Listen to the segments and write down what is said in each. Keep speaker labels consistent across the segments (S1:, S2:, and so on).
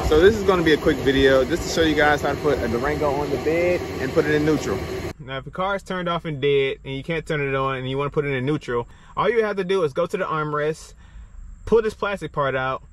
S1: So this is going to be a quick video just to show you guys how to put a Durango on the bed and put it in neutral. Now if the car is turned off and dead and you can't turn it on and you want to put it in neutral, all you have to do is go to the armrest, pull this plastic part out,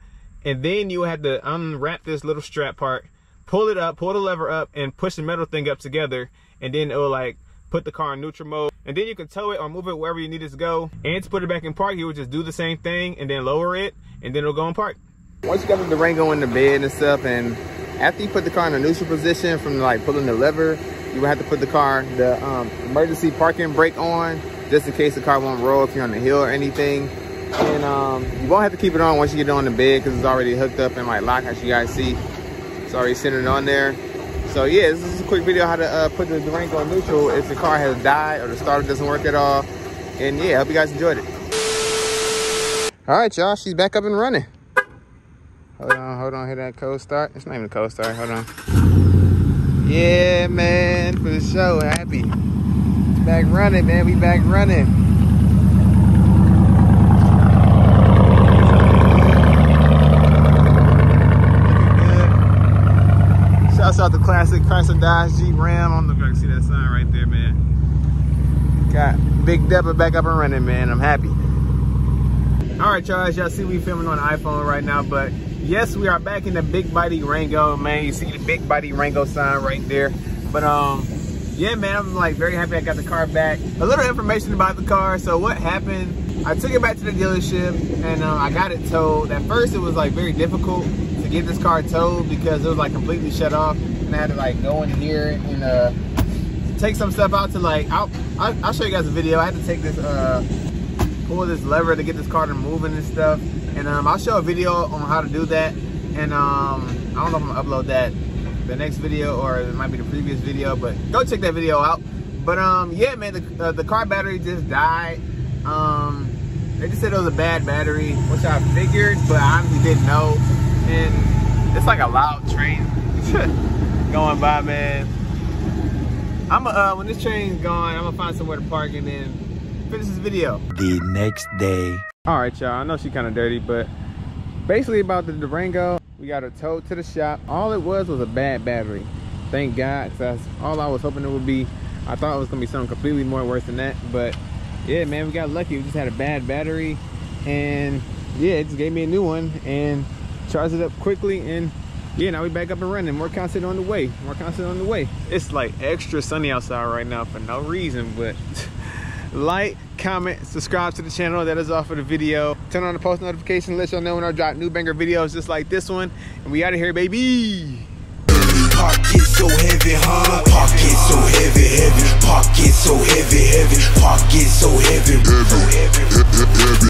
S1: and then you have to unwrap this little strap part, pull it up, pull the lever up, and push the metal thing up together, and then it will like put the car in neutral mode. And then you can tow it or move it wherever you need it to go. And to put it back in park, you would just do the same thing and then lower it, and then it'll go in park. Once you got the Durango in the bed and stuff, and after you put the car in a neutral position from like pulling the lever, you will have to put the emergency parking brake on, just in case the car won't roll if you're on the hill or anything. And you won't have to keep it on once you get it on the bed because it's already hooked up and like locked, as you guys see. It's already centered on there. So yeah, this is a quick video how to put the Durango in neutral if the car has died or the starter doesn't work at all. And yeah, I hope you guys enjoyed it. All right, y'all, she's back up and running. Hold on, hit that cold start. It's not even a cold start, hold on. Yeah, man, for the show, happy. Back running, man, we back running. Looking good. Shouts out the classic Chrysler Dodge Jeep Ram. I don't know if y'all can see that sign right there, man. Got Big Depper back up and running, man. I'm happy. All right, y'all, as y'all see, we filming on an iPhone right now, but yes, we are back in the big body Durango, man. You see the big body Durango sign right there. But yeah, man, I'm like very happy I got the car back. A little information about the car. So what happened, I took it back to the dealership and I got it towed. At first it was like very difficult to get this car towed because it was like completely shut off, and I had to like go in here and take some stuff out to like, I'll show you guys a video. I had to take this, pull this lever to get this car to moving and stuff. And I'll show a video on how to do that. And I don't know if I'm gonna upload that the next video or it might be the previous video, but go check that video out. But yeah, man, the car battery just died. They just said it was a bad battery, which I figured, but I honestly didn't know. And it's like a loud train going by, man. When this train's gone, I'm gonna find somewhere to park and then finish this video. The next day. All right, y'all, I know she's kind of dirty, but basically about the Durango, we got her towed to the shop. All it was a bad battery. Thank God, because that's all I was hoping it would be. I thought it was gonna be something completely more worse than that, but yeah, man, we got lucky. We just had a bad battery, and yeah, it just gave me a new one and charged it up quickly, and yeah, now we back up and running. More content on the way, more content on the way. It's like extra sunny outside right now for no reason, but like, comment, subscribe to the channel. That is all for the video. Turn on the post notification, let y'all know when I drop new banger videos just like this one. And we out of here, baby.
S2: Pocket so heavy, huh? Pocket so heavy, heavy. Pocket so heavy, heavy. Pocket so heavy, heavy.